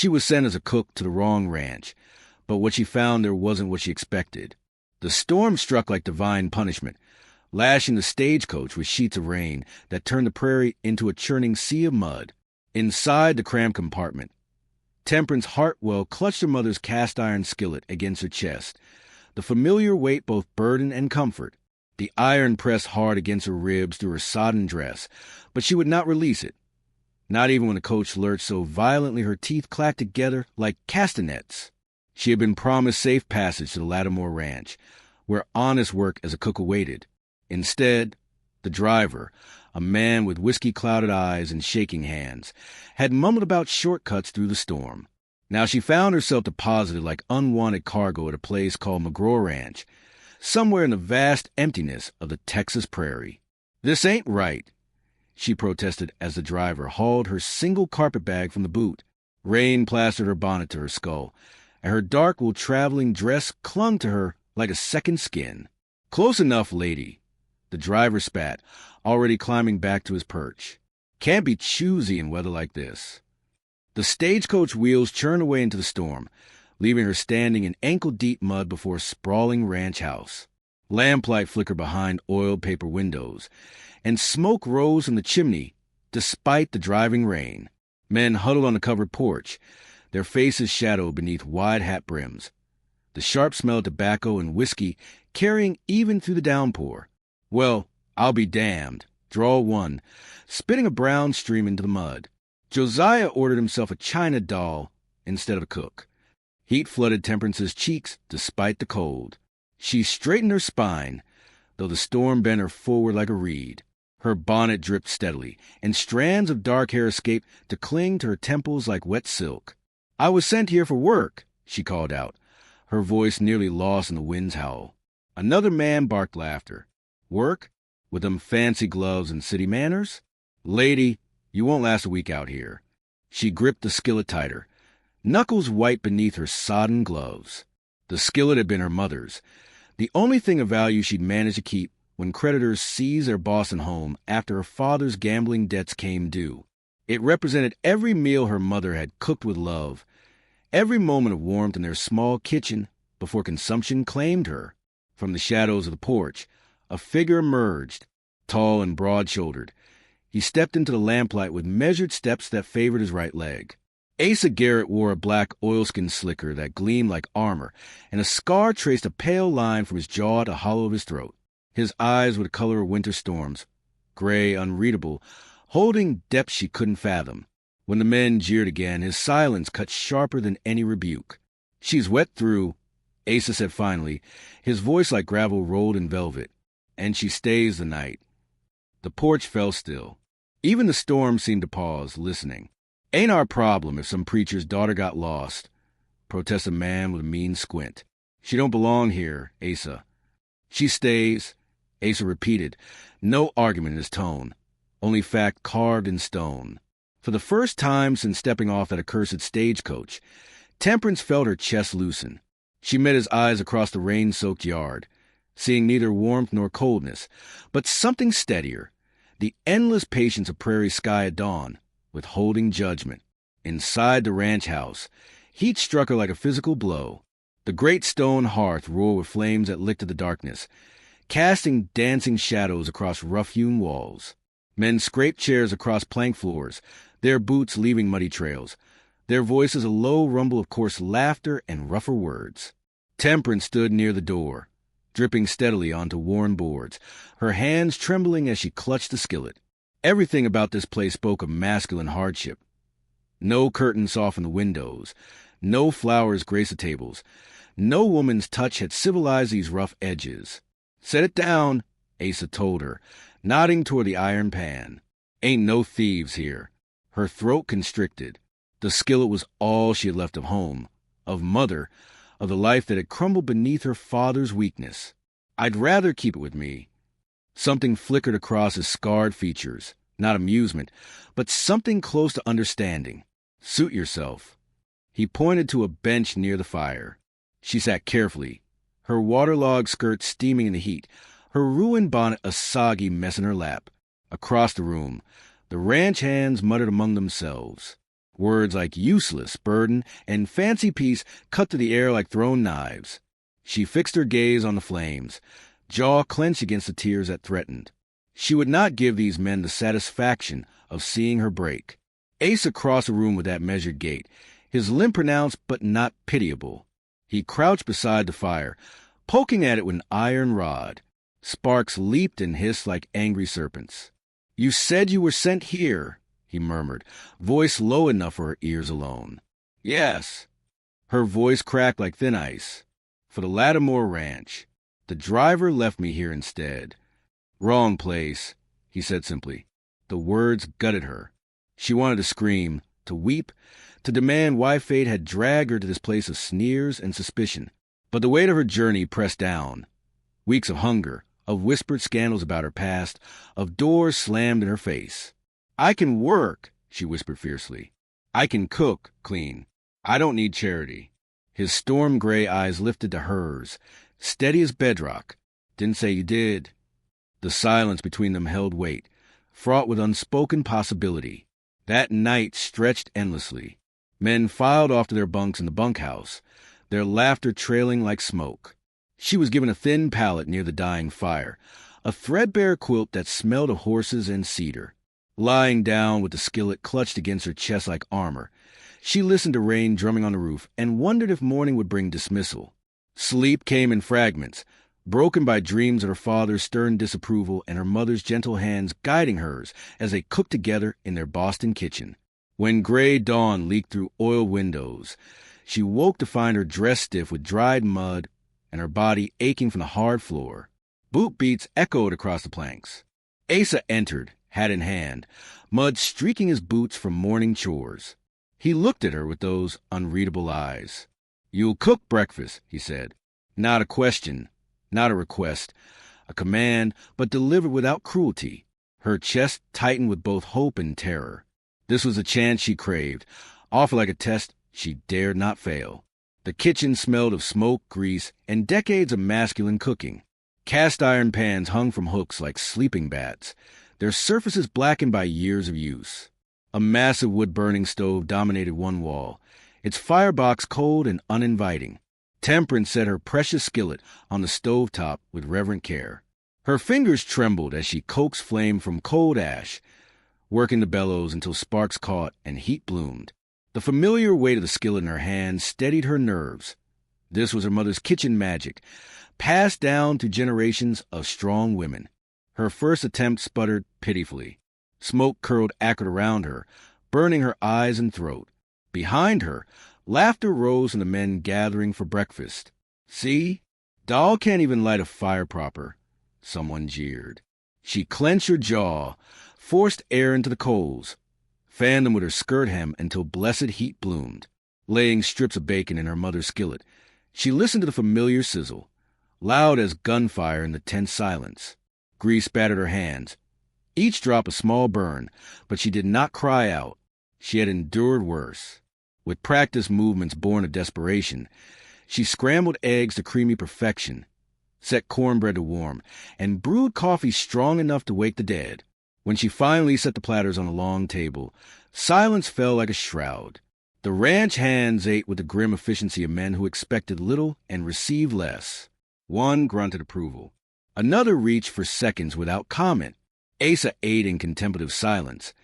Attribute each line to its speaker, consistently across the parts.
Speaker 1: She was sent as a cook to the wrong ranch, but what she found there wasn't what she expected. The storm struck like divine punishment, lashing the stagecoach with sheets of rain that turned the prairie into a churning sea of mud. Inside the cramped compartment, Temperance Hartwell clutched her mother's cast-iron skillet against her chest, the familiar weight both burden and comfort. The iron pressed hard against her ribs through her sodden dress, but she would not release it, not even when the coach lurched so violently her teeth clacked together like castanets. She had been promised safe passage to the Lattimore Ranch, where honest work as a cook awaited. Instead, the driver, a man with whiskey-clouded eyes and shaking hands, had mumbled about shortcuts through the storm. Now she found herself deposited like unwanted cargo at a place called McGraw Ranch, somewhere in the vast emptiness of the Texas prairie. "This ain't right," she protested as the driver hauled her single carpet bag from the boot. Rain plastered her bonnet to her skull, and her dark wool traveling dress clung to her like a second skin. "Close enough, lady," the driver spat, already climbing back to his perch. "Can't be choosy in weather like this." The stagecoach wheels churned away into the storm, leaving her standing in ankle-deep mud before a sprawling ranch house. Lamplight flickered behind oiled paper windows, and smoke rose from the chimney despite the driving rain. Men huddled on the covered porch, their faces shadowed beneath wide hat brims, the sharp smell of tobacco and whiskey carrying even through the downpour. "Well, I'll be damned," drawled one, spitting a brown stream into the mud. Josiah ordered himself a china doll instead of a cook. Heat flooded Temperance's cheeks despite the cold. She straightened her spine, though the storm bent her forward like a reed. Her bonnet dripped steadily, and strands of dark hair escaped to cling to her temples like wet silk. "I was sent here for work," she called out, her voice nearly lost in the wind's howl. Another man barked laughter. "Work? With them fancy gloves and city manners? Lady, you won't last a week out here." She gripped the skillet tighter, knuckles white beneath her sodden gloves. The skillet had been her mother's, the only thing of value she'd managed to keep when creditors seized their Boston home after her father's gambling debts came due. It represented every meal her mother had cooked with love, every moment of warmth in their small kitchen before consumption claimed her. From the shadows of the porch, a figure emerged, tall and broad-shouldered. He stepped into the lamplight with measured steps that favored his right leg. Asa Garrett wore a black oilskin slicker that gleamed like armor, and a scar traced a pale line from his jaw to the hollow of his throat. His eyes were the color of winter storms, gray, unreadable, holding depths she couldn't fathom. When the men jeered again, his silence cut sharper than any rebuke. "She's wet through," Asa said finally, his voice like gravel rolled in velvet, "and she stays the night." The porch fell still. Even the storm seemed to pause, listening. "Ain't our problem if some preacher's daughter got lost," protested a man with a mean squint. "She don't belong here, Asa." "She stays," Asa repeated, no argument in his tone, only fact carved in stone. For the first time since stepping off that accursed stagecoach, Temperance felt her chest loosen. She met his eyes across the rain-soaked yard, seeing neither warmth nor coldness, but something steadier, the endless patience of prairie sky at dawn, withholding judgment. Inside the ranch house, heat struck her like a physical blow. The great stone hearth roared with flames that licked at the darkness, casting dancing shadows across rough-hewn walls. Men scraped chairs across plank floors, their boots leaving muddy trails, their voices a low rumble of coarse laughter and rougher words. Temperance stood near the door, dripping steadily onto worn boards, her hands trembling as she clutched the skillet. Everything about this place spoke of masculine hardship. No curtains softened the windows, no flowers graced the tables, no woman's touch had civilized these rough edges. "Set it down," Asa told her, nodding toward the iron pan. "Ain't no thieves here." Her throat constricted. The skillet was all she had left of home, of mother, of the life that had crumbled beneath her father's weakness. "I'd rather keep it with me." Something flickered across his scarred features, not amusement, but something close to understanding. "Suit yourself." He pointed to a bench near the fire. She sat carefully, her waterlogged skirt steaming in the heat, her ruined bonnet a soggy mess in her lap. Across the room, the ranch hands muttered among themselves. Words like useless, burden, and fancy piece cut through the air like thrown knives. She fixed her gaze on the flames, jaw clenched against the tears that threatened. She would not give these men the satisfaction of seeing her break. Asa crossed the room with that measured gait, his limp pronounced but not pitiable. He crouched beside the fire, poking at it with an iron rod. Sparks leaped and hissed like angry serpents. "You said you were sent here," he murmured, voice low enough for her ears alone. "Yes." Her voice cracked like thin ice. "For the Lattimore Ranch. The driver left me here instead." "Wrong place," he said simply. The words gutted her. She wanted to scream, to weep, to demand why fate had dragged her to this place of sneers and suspicion. But the weight of her journey pressed down. Weeks of hunger, of whispered scandals about her past, of doors slammed in her face. "I can work," she whispered fiercely. "I can cook, clean. I don't need charity." His storm-gray eyes lifted to hers, steady as bedrock. "Didn't say you did." The silence between them held weight, fraught with unspoken possibility. That night stretched endlessly. Men filed off to their bunks in the bunkhouse, their laughter trailing like smoke. She was given a thin pallet near the dying fire, a threadbare quilt that smelled of horses and cedar. Lying down with the skillet clutched against her chest like armor, she listened to rain drumming on the roof and wondered if morning would bring dismissal. Sleep came in fragments, broken by dreams of her father's stern disapproval and her mother's gentle hands guiding hers as they cooked together in their Boston kitchen. When gray dawn leaked through oil windows, she woke to find her dress stiff with dried mud and her body aching from the hard floor. Boot beats echoed across the planks. Asa entered, hat in hand, mud streaking his boots from morning chores. He looked at her with those unreadable eyes. "You'll cook breakfast," he said. Not a question, not a request, a command, but delivered without cruelty. Her chest tightened with both hope and terror. This was a chance she craved, offered like a test she dared not fail. The kitchen smelled of smoke, grease, and decades of masculine cooking. Cast-iron pans hung from hooks like sleeping bats, their surfaces blackened by years of use. A massive wood-burning stove dominated one wall, its firebox cold and uninviting. Temperance set her precious skillet on the stovetop with reverent care. Her fingers trembled as she coaxed flame from cold ash, working the bellows until sparks caught and heat bloomed. The familiar weight of the skillet in her hand steadied her nerves. This was her mother's kitchen magic, passed down to generations of strong women. Her first attempt sputtered pitifully. Smoke curled acrid around her, burning her eyes and throat. Behind her, laughter rose from the men gathering for breakfast. "See? Doll can't even light a fire proper," someone jeered. She clenched her jaw, forced air into the coals, fanned them with her skirt hem until blessed heat bloomed. Laying strips of bacon in her mother's skillet, she listened to the familiar sizzle, loud as gunfire in the tense silence. Grease spattered her hands, each drop a small burn, but she did not cry out. She had endured worse. With practiced movements born of desperation, she scrambled eggs to creamy perfection, set cornbread to warm, and brewed coffee strong enough to wake the dead. When she finally set the platters on a long table, silence fell like a shroud. The ranch hands ate with the grim efficiency of men who expected little and received less. One grunted approval. Another reached for seconds without comment. Asa ate in contemplative silence,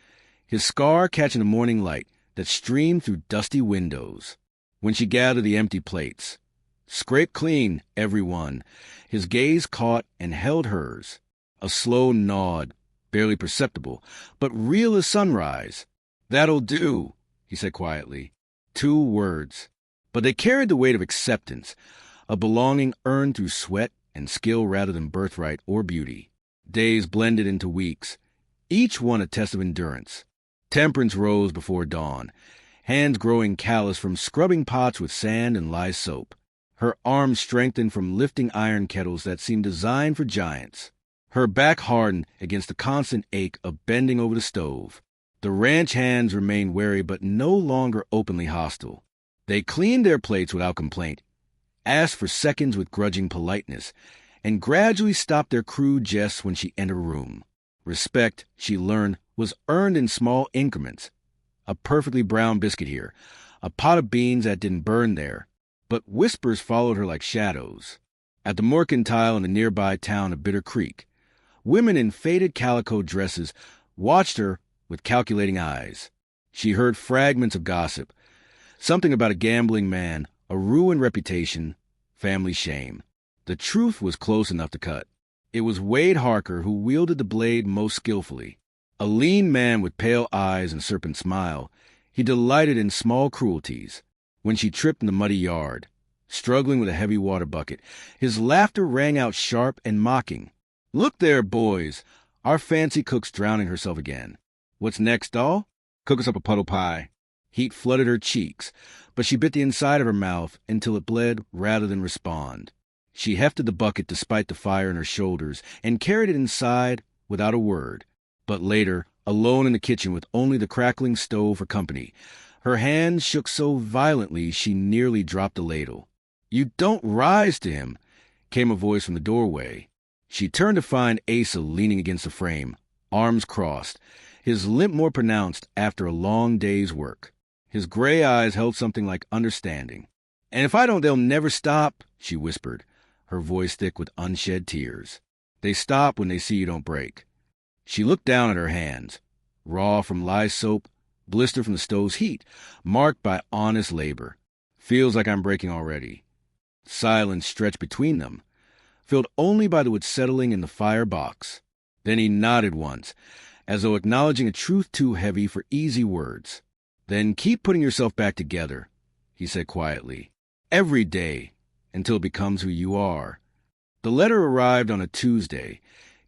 Speaker 1: his scar catching the morning light that streamed through dusty windows. When she gathered the empty plates, scraped clean, every one, his gaze caught and held hers. A slow nod, barely perceptible, but real as sunrise. "That'll do," he said quietly. 2 words, but they carried the weight of acceptance, a belonging earned through sweat and skill rather than birthright or beauty. Days blended into weeks, each one a test of endurance. Temperance rose before dawn, hands growing callous from scrubbing pots with sand and lye soap. Her arms strengthened from lifting iron kettles that seemed designed for giants. Her back hardened against the constant ache of bending over the stove. The ranch hands remained wary but no longer openly hostile. They cleaned their plates without complaint, asked for seconds with grudging politeness, and gradually stopped their crude jests when she entered a room. Respect, she learned, was earned in small increments. a perfectly brown biscuit here, a pot of beans that didn't burn there. But whispers followed her like shadows. At the mercantile in the nearby town of Bitter Creek, women in faded calico dresses watched her with calculating eyes. She heard fragments of gossip, something about a gambling man, a ruined reputation, family shame. The truth was close enough to cut. It was Wade Harker who wielded the blade most skillfully. A lean man with pale eyes and serpent smile, he delighted in small cruelties. When she tripped in the muddy yard, struggling with a heavy water bucket, his laughter rang out sharp and mocking. "Look there, boys! Our fancy cook's drowning herself again. What's next, doll? Cook us up a puddle pie." Heat flooded her cheeks, but she bit the inside of her mouth until it bled rather than respond. She hefted the bucket despite the fire in her shoulders and carried it inside without a word. But later, alone in the kitchen with only the crackling stove for company, her hands shook so violently she nearly dropped the ladle. "You don't rise to him," came a voice from the doorway. She turned to find Asa leaning against the frame, arms crossed, his limp more pronounced after a long day's work. His gray eyes held something like understanding. "And if I don't, they'll never stop," she whispered, her voice thick with unshed tears. "They stop when they see you don't break." She looked down at her hands, raw from lye soap, blistered from the stove's heat, marked by honest labor. "Feels like I'm breaking already." Silence stretched between them, filled only by the wood settling in the fire box. Then he nodded once, as though acknowledging a truth too heavy for easy words. "Then keep putting yourself back together," he said quietly. "Every day, until it becomes who you are." The letter arrived on a Tuesday,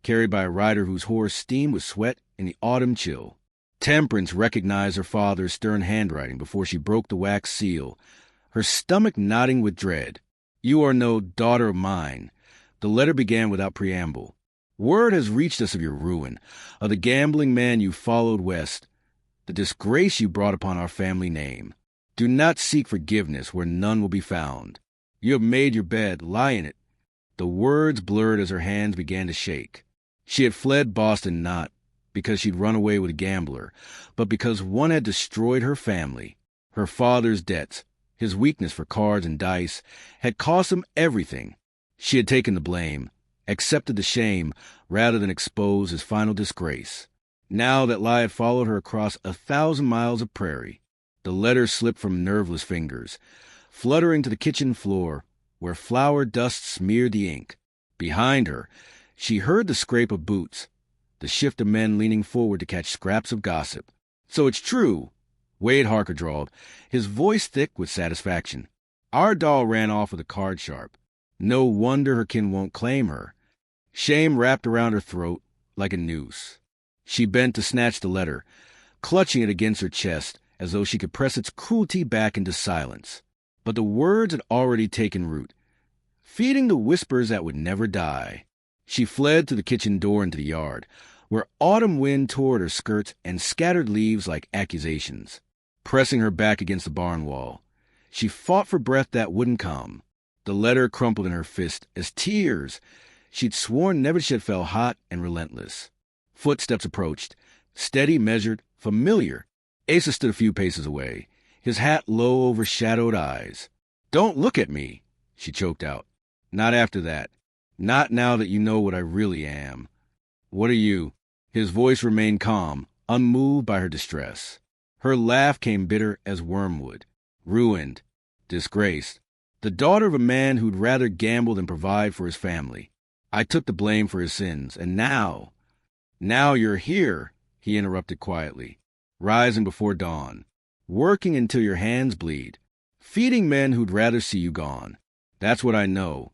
Speaker 1: carried by a rider whose horse steamed with sweat in the autumn chill. Temperance recognized her father's stern handwriting before she broke the wax seal, her stomach knotting with dread. "You are no daughter of mine." The letter began without preamble. "Word has reached us of your ruin, of the gambling man you followed west, the disgrace you brought upon our family name. Do not seek forgiveness where none will be found. You have made your bed, lie in it." The words blurred as her hands began to shake. She had fled Boston not because she'd run away with a gambler, but because one had destroyed her family. Her father's debts, his weakness for cards and dice, had cost him everything. She had taken the blame, accepted the shame, rather than expose his final disgrace. Now that lie had followed her across 1,000 miles of prairie. The letter slipped from nerveless fingers, fluttering to the kitchen floor, where flour dust smeared the ink. Behind her, she heard the scrape of boots, the shift of men leaning forward to catch scraps of gossip. "So it's true," Wade Harker drawled, his voice thick with satisfaction. "Our doll ran off with a card sharp. No wonder her kin won't claim her." Shame wrapped around her throat like a noose. She bent to snatch the letter, clutching it against her chest as though she could press its cruelty back into silence. But the words had already taken root, feeding the whispers that would never die. She fled through the kitchen door into the yard, where autumn wind tore at her skirts and scattered leaves like accusations. Pressing her back against the barn wall, she fought for breath that wouldn't come. The letter crumpled in her fist as tears she'd sworn never should fell hot and relentless. Footsteps approached, steady, measured, familiar. Asa stood a few paces away, his hat low over shadowed eyes. "Don't look at me," she choked out. "Not after that. Not now that you know what I really am." "What are you?" His voice remained calm, unmoved by her distress. Her laugh came bitter as wormwood. "Ruined. Disgraced. The daughter of a man who'd rather gamble than provide for his family. I took the blame for his sins, and now you're here," he interrupted quietly, "rising before dawn, working until your hands bleed, feeding men who'd rather see you gone. That's what I know."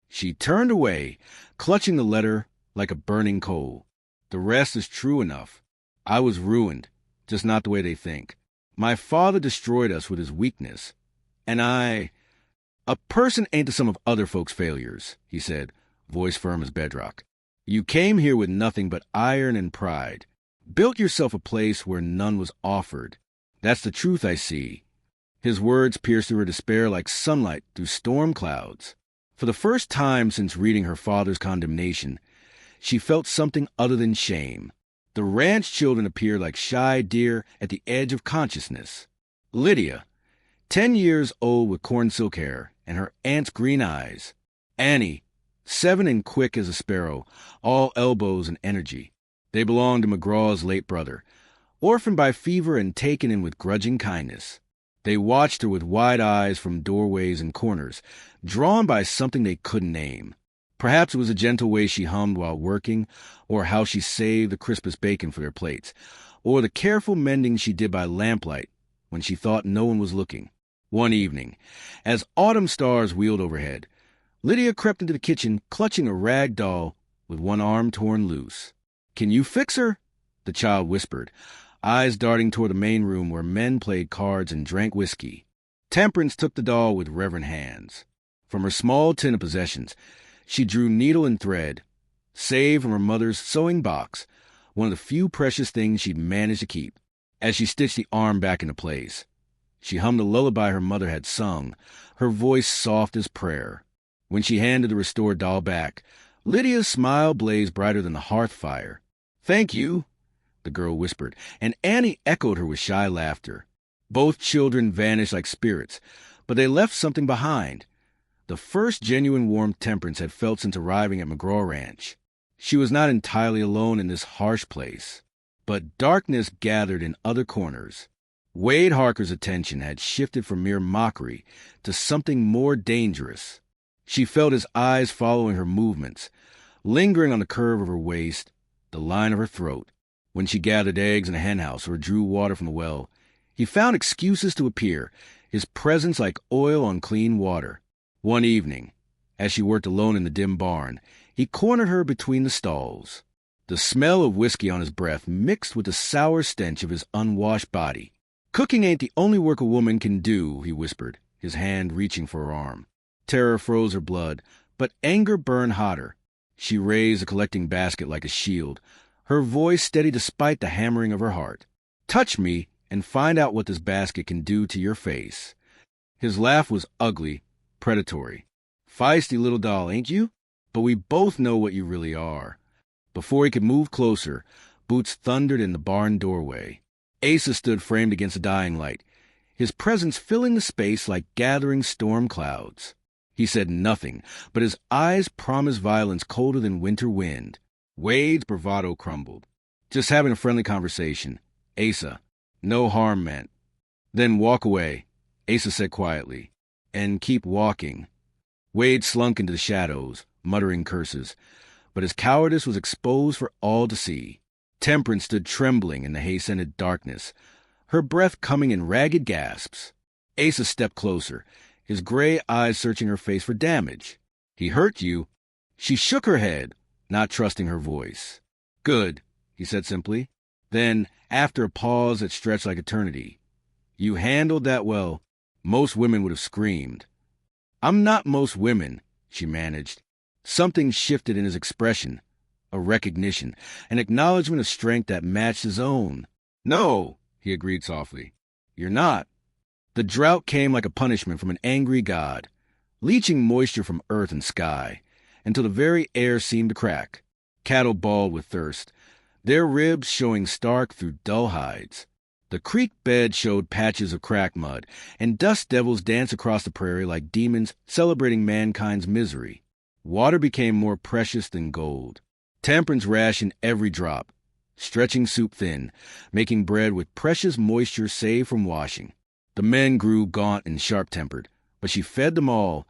Speaker 1: She turned away, clutching the letter like a burning coal. "The rest is true enough. I was ruined, just not the way they think. My father destroyed us with his weakness, and A person ain't the sum of other folks' failures," he said, voice firm as bedrock. "You came here with nothing but iron and pride. Built yourself a place where none was offered. That's the truth I see." His words pierced through her despair like sunlight through storm clouds. For the first time since reading her father's condemnation, she felt something other than shame. The ranch children appeared like shy deer at the edge of consciousness. Lydia, 10 years old with corn silk hair and her aunt's green eyes. Annie, 7 and quick as a sparrow, all elbows and energy. They belonged to McGraw's late brother, orphaned by fever and taken in with grudging kindness. They watched her with wide eyes from doorways and corners, drawn by something they couldn't name. Perhaps it was the gentle way she hummed while working, or how she saved the crispest bacon for their plates, or the careful mending she did by lamplight when she thought no one was looking. One evening, as autumn stars wheeled overhead, Lydia crept into the kitchen clutching a rag doll with one arm torn loose. "Can you fix her?" the child whispered, eyes darting toward the main room where men played cards and drank whiskey. Temperance took the doll with reverent hands. From her small tin of possessions, she drew needle and thread, saved from her mother's sewing box, one of the few precious things she'd managed to keep. As she stitched the arm back into place, she hummed a lullaby her mother had sung, her voice soft as prayer. When she handed the restored doll back, Lydia's smile blazed brighter than the hearth fire. "Thank you," the girl whispered, and Annie echoed her with shy laughter. Both children vanished like spirits, but they left something behind. The first genuine warmth Temperance had felt since arriving at McGraw Ranch. She was not entirely alone in this harsh place, but darkness gathered in other corners. Wade Harker's attention had shifted from mere mockery to something more dangerous. She felt his eyes following her movements, lingering on the curve of her waist, the line of her throat. When she gathered eggs in a henhouse or drew water from the well, he found excuses to appear, his presence like oil on clean water. One evening, as she worked alone in the dim barn, he cornered her between the stalls. The smell of whiskey on his breath mixed with the sour stench of his unwashed body. "Cooking ain't the only work a woman can do," he whispered, his hand reaching for her arm. Terror froze her blood, but anger burned hotter. She raised the collecting basket like a shield, her voice steady despite the hammering of her heart. "Touch me and find out what this basket can do to your face." His laugh was ugly, predatory. "Feisty little doll, ain't you? But we both know what you really are." Before he could move closer, boots thundered in the barn doorway. Asa stood framed against the dying light, his presence filling the space like gathering storm clouds. He said nothing, but his eyes promised violence colder than winter wind. Wade's bravado crumbled. "Just having a friendly conversation. Asa, no harm meant." "Then walk away," Asa said quietly, "and keep walking." Wade slunk into the shadows, muttering curses, but his cowardice was exposed for all to see. Temperance stood trembling in the hay-scented darkness, her breath coming in ragged gasps. Asa stepped closer, his gray eyes searching her face for damage. "He hurt you?" She shook her head, not trusting her voice. "Good," he said simply. Then, after a pause that stretched like eternity, "You handled that well. Most women would have screamed." "I'm not most women," she managed. Something shifted in his expression, a recognition, an acknowledgement of strength that matched his own. "No," he agreed softly. "You're not." The drought came like a punishment from an angry god, leaching moisture from earth and sky, until the very air seemed to crack. Cattle bawled with thirst, their ribs showing stark through dull hides. The creek bed showed patches of cracked mud, and dust devils danced across the prairie like demons celebrating mankind's misery. Water became more precious than gold. Temperance rationed every drop, stretching soup thin, making bread with precious moisture saved from washing. The men grew gaunt and sharp-tempered, but she fed them all,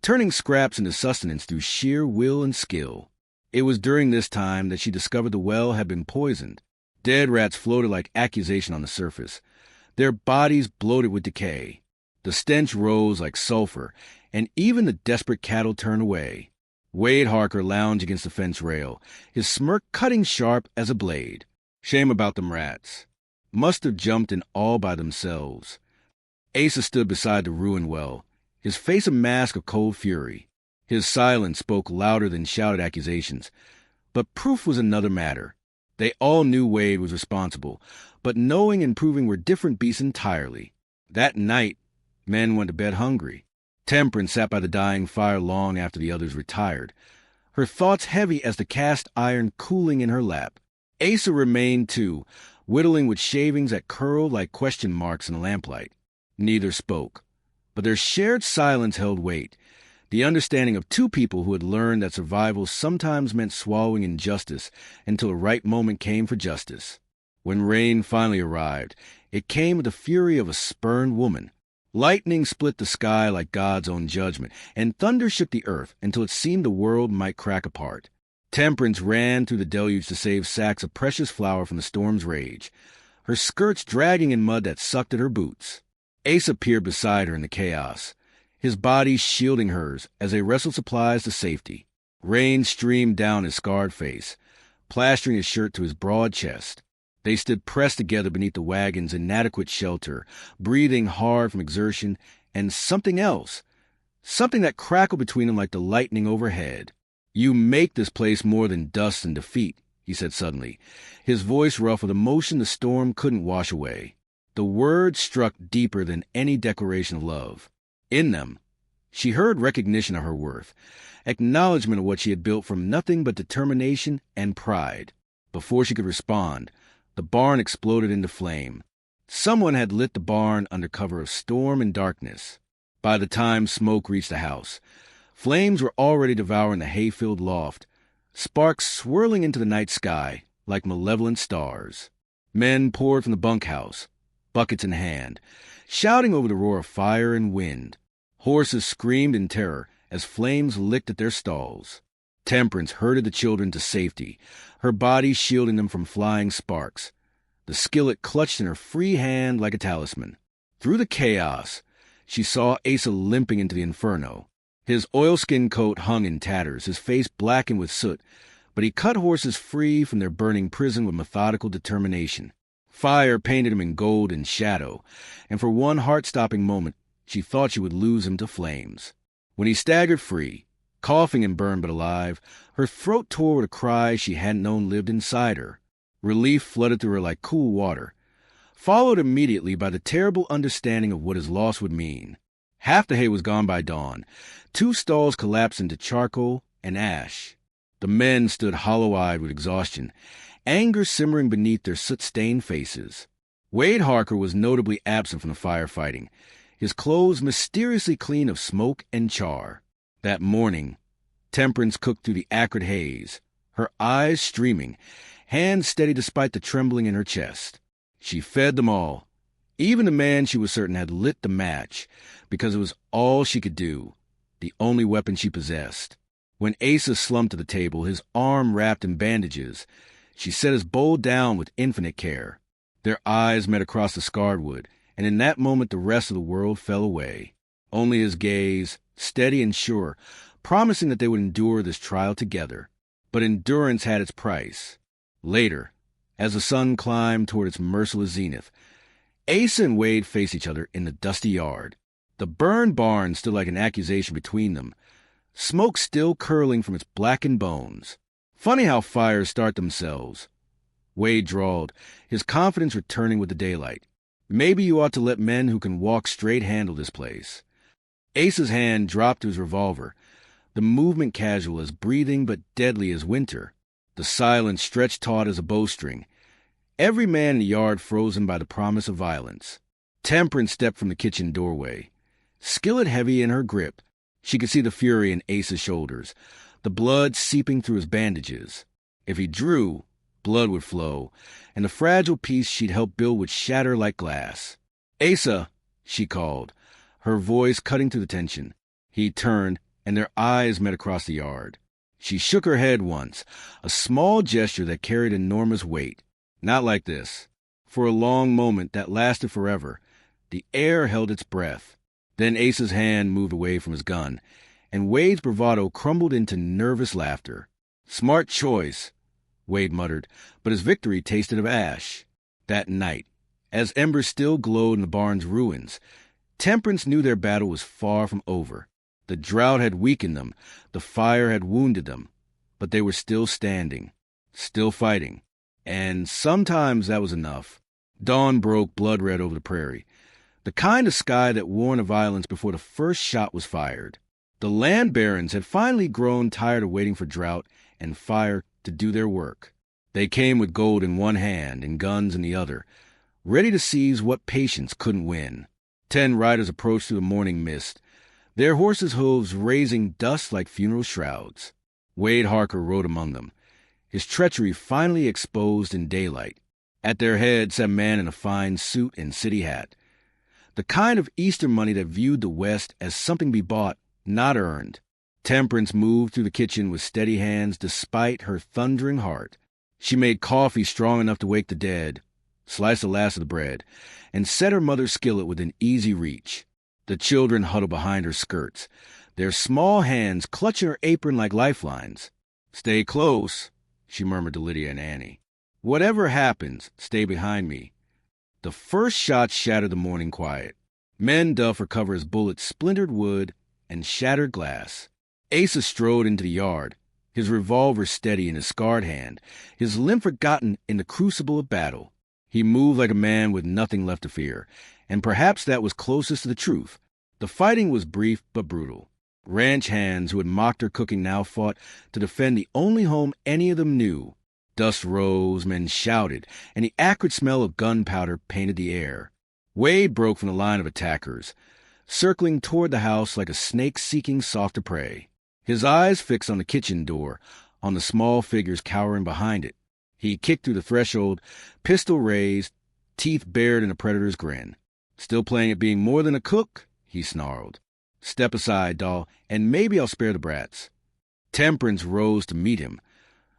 Speaker 1: turning scraps into sustenance through sheer will and skill. It was during this time that she discovered the well had been poisoned. Dead rats floated like accusation on the surface, their bodies bloated with decay. The stench rose like sulfur, and even the desperate cattle turned away. Wade Harker lounged against the fence rail, his smirk cutting sharp as a blade. "Shame about them rats. Must have jumped in all by themselves." Asa stood beside the ruined well, his face a mask of cold fury. His silence spoke louder than shouted accusations. But proof was another matter. They all knew Wade was responsible, but knowing and proving were different beasts entirely. That night, men went to bed hungry. Temperance sat by the dying fire long after the others retired, her thoughts heavy as the cast iron cooling in her lap. Asa remained too, whittling with shavings that curled like question marks in the lamplight. Neither spoke, but their shared silence held weight, the understanding of two people who had learned that survival sometimes meant swallowing injustice until the right moment came for justice. When rain finally arrived, it came with the fury of a spurned woman. Lightning split the sky like God's own judgment, and thunder shook the earth until it seemed the world might crack apart. Temperance ran through the deluge to save sacks of precious flour from the storm's rage, her skirts dragging in mud that sucked at her boots. Asa appeared beside her in the chaos, his body shielding hers as they wrestled supplies to safety. Rain streamed down his scarred face, plastering his shirt to his broad chest. They stood pressed together beneath the wagon's inadequate shelter, breathing hard from exertion, and something else, something that crackled between them like the lightning overhead. "You make this place more than dust and defeat," he said suddenly, his voice rough with emotion the storm couldn't wash away. The words struck deeper than any declaration of love. In them, she heard recognition of her worth, acknowledgement of what she had built from nothing but determination and pride. Before she could respond, the barn exploded into flame. Someone had lit the barn under cover of storm and darkness. By the time smoke reached the house, flames were already devouring the hay-filled loft, sparks swirling into the night sky like malevolent stars. Men poured from the bunkhouse, buckets in hand, shouting over the roar of fire and wind. Horses screamed in terror as flames licked at their stalls. Temperance herded the children to safety, her body shielding them from flying sparks, the skillet clutched in her free hand like a talisman. Through the chaos, she saw Asa limping into the inferno. His oilskin coat hung in tatters, his face blackened with soot, but he cut horses free from their burning prison with methodical determination. Fire painted him in gold and shadow, and for one heart-stopping moment, she thought she would lose him to flames. When he staggered free, coughing and burned but alive, her throat tore with a cry she hadn't known lived inside her. Relief flooded through her like cool water, followed immediately by the terrible understanding of what his loss would mean. Half the hay was gone by dawn. 2 stalls collapsed into charcoal and ash. The men stood hollow-eyed with exhaustion, anger simmering beneath their soot-stained faces. Wade Harker was notably absent from the firefighting, his clothes mysteriously clean of smoke and char. That morning, Temperance cooked through the acrid haze, her eyes streaming, hands steady despite the trembling in her chest. She fed them all, even the man she was certain had lit the match, because it was all she could do, the only weapon she possessed. When Asa slumped to the table, his arm wrapped in bandages, she set his bowl down with infinite care. Their eyes met across the scarred wood, and in that moment the rest of the world fell away. Only his gaze, steady and sure, promising that they would endure this trial together. But endurance had its price. Later, as the sun climbed toward its merciless zenith, Asa and Wade faced each other in the dusty yard. The burned barn stood like an accusation between them, smoke still curling from its blackened bones. "Funny how fires start themselves," Wade drawled, his confidence returning with the daylight. "Maybe you ought to let men who can walk straight handle this place." Asa's hand dropped to his revolver, the movement casual as breathing but deadly as winter, the silence stretched taut as a bowstring. Every man in the yard frozen by the promise of violence. Temperance stepped from the kitchen doorway, skillet heavy in her grip. She could see the fury in Asa's shoulders, the blood seeping through his bandages. If he drew, blood would flow, and the fragile piece she'd helped build would shatter like glass. "Asa," she called, her voice cutting through the tension. He turned, and their eyes met across the yard. She shook her head once, a small gesture that carried enormous weight. "Not like this." For a long moment that lasted forever, the air held its breath. Then Asa's hand moved away from his gun, and Wade's bravado crumbled into nervous laughter. "Smart choice," Wade muttered, but his victory tasted of ash. That night, as embers still glowed in the barn's ruins, Temperance knew their battle was far from over. The drought had weakened them, the fire had wounded them, but they were still standing, still fighting, and sometimes that was enough. Dawn broke blood-red over the prairie, the kind of sky that warned of violence before the first shot was fired. The land barons had finally grown tired of waiting for drought and fire to do their work. They came with gold in one hand and guns in the other, ready to seize what patience couldn't win. 10 riders approached through the morning mist, their horses' hooves raising dust like funeral shrouds. Wade Harker rode among them, his treachery finally exposed in daylight. At their head sat a man in a fine suit and city hat, the kind of Easter money that viewed the West as something to be bought, not earned. Temperance moved through the kitchen with steady hands despite her thundering heart. She made coffee strong enough to wake the dead, sliced the last of the bread, and set her mother's skillet within easy reach. The children huddled behind her skirts, their small hands clutching her apron like lifelines. "Stay close," she murmured to Lydia and Annie. "Whatever happens, stay behind me." The first shot shattered the morning quiet. Men duff or cover as bullets splintered wood and shattered glass. Asa strode into the yard, his revolver steady in his scarred hand, his limb forgotten in the crucible of battle. He moved like a man with nothing left to fear, and perhaps that was closest to the truth. The fighting was brief but brutal. Ranch hands who had mocked her cooking now fought to defend the only home any of them knew. Dust rose, men shouted, and the acrid smell of gunpowder painted the air. Wade broke from the line of attackers, circling toward the house like a snake seeking softer prey. His eyes fixed on the kitchen door, on the small figures cowering behind it. He kicked through the threshold, pistol raised, teeth bared in a predator's grin. "Still playing at being more than a cook?" he snarled. "Step aside, doll, and maybe I'll spare the brats." Temperance rose to meet him,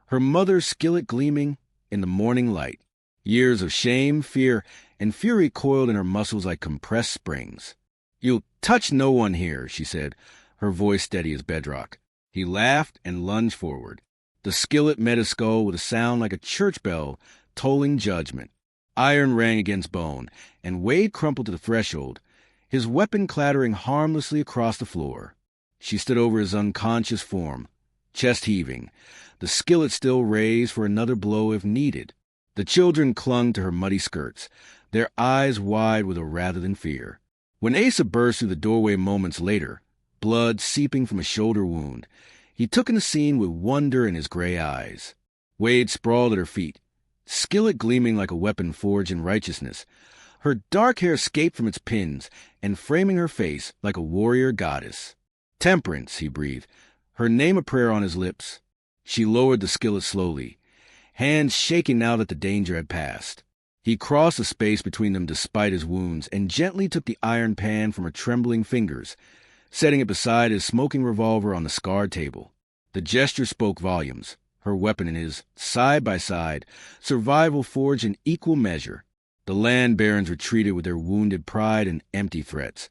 Speaker 1: her mother's skillet gleaming in the morning light. Years of shame, fear, and fury coiled in her muscles like compressed springs. "You'll touch no one here," she said, her voice steady as bedrock. He laughed and lunged forward. The skillet met his skull with a sound like a church bell tolling judgment. Iron rang against bone, and Wade crumpled to the threshold, his weapon clattering harmlessly across the floor. She stood over his unconscious form, chest heaving, the skillet still raised for another blow if needed. The children clung to her muddy skirts, their eyes wide with a rather than fear. When Asa burst through the doorway moments later, blood seeping from a shoulder wound, he took in the scene with wonder in his gray eyes. Wade sprawled at her feet, skillet gleaming like a weapon forged in righteousness. Her dark hair escaped from its pins and framing her face like a warrior goddess. "Temperance," he breathed, her name a prayer on his lips. She lowered the skillet slowly, hands shaking now that the danger had passed. He crossed the space between them despite his wounds and gently took the iron pan from her trembling fingers, setting it beside his smoking revolver on the scarred table. The gesture spoke volumes, her weapon and his, side by side, survival forged in equal measure. The land barons retreated with their wounded pride and empty threats,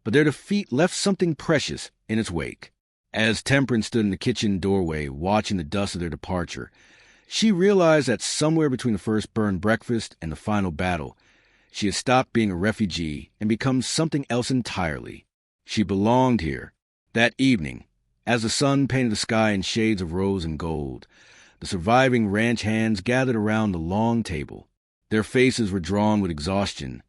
Speaker 1: but their defeat left something precious in its wake. As Temperance stood in the kitchen doorway watching the dust of their departure, she realized that somewhere between the first burned breakfast and the final battle, she had stopped being a refugee and become something else entirely. She belonged here. That evening, as the sun painted the sky in shades of rose and gold, the surviving ranch hands gathered around the long table. Their faces were drawn with exhaustion,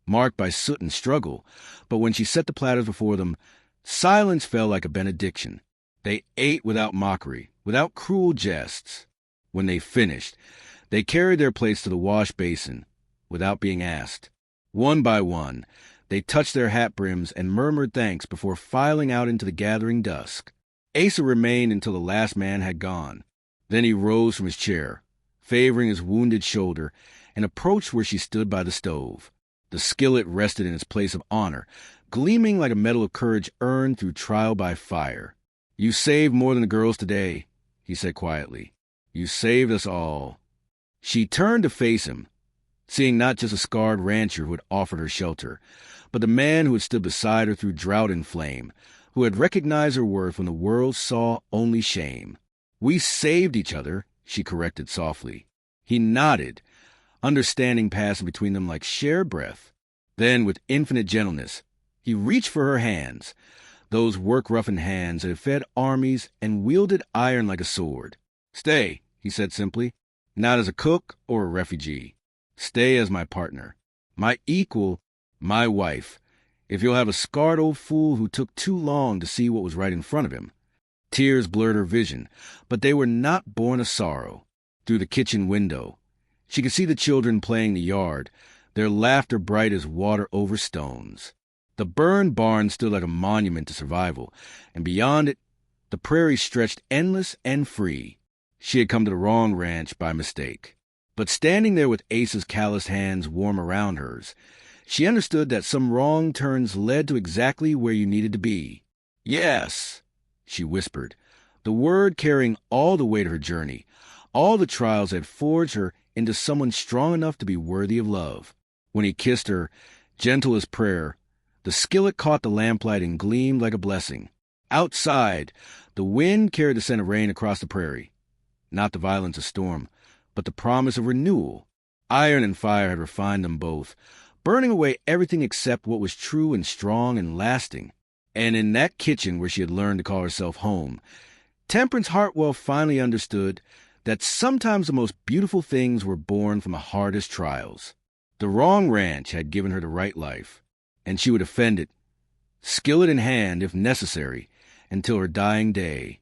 Speaker 1: marked by soot and struggle, but when she set the platters before them, silence fell like a benediction. They ate without mockery, without cruel jests. When they finished, they carried their plates to the wash basin, without being asked. One by one, they touched their hat brims and murmured thanks before filing out into the gathering dusk. Asa remained until the last man had gone. Then he rose from his chair, favoring his wounded shoulder, and approached where she stood by the stove. The skillet rested in its place of honor, gleaming like a medal of courage earned through trial by fire. "You saved more than the girls today," he said quietly. "You saved us all." She turned to face him, seeing not just a scarred rancher who had offered her shelter, but the man who had stood beside her through drought and flame, who had recognized her worth when the world saw only shame. "We saved each other," she corrected softly. He nodded, understanding passing between them like shared breath. Then, with infinite gentleness, he reached for her hands, those work-roughened hands that had fed armies and wielded iron like a sword. "Stay," he said simply, "not as a cook or a refugee. Stay as my partner, my equal, my wife, if you'll have a scarred old fool who took too long to see what was right in front of him." Tears blurred her vision, but they were not born of sorrow. through the kitchen window. She could see the children playing the yard, their laughter bright as water over stones. The burned barn stood like a monument to survival, and beyond it, the prairie stretched endless and free. She had come to the wrong ranch by mistake. But standing there with Ace's calloused hands warm around hers, she understood that some wrong turns led to exactly where you needed to be. Yes, she whispered, the word carrying all the weight of her journey. All the trials had forged her into someone strong enough to be worthy of love. When he kissed her, gentle as prayer, the skillet caught the lamplight and gleamed like a blessing. Outside, the wind carried the scent of rain across the prairie. Not the violence of storm, but the promise of renewal. Iron and fire had refined them both, burning away everything except what was true and strong and lasting. And in that kitchen where she had learned to call herself home, Temperance Hartwell finally understood that sometimes the most beautiful things were born from the hardest trials. The wrong ranch had given her the right life, and she would defend it, skillet in hand if necessary, until her dying day.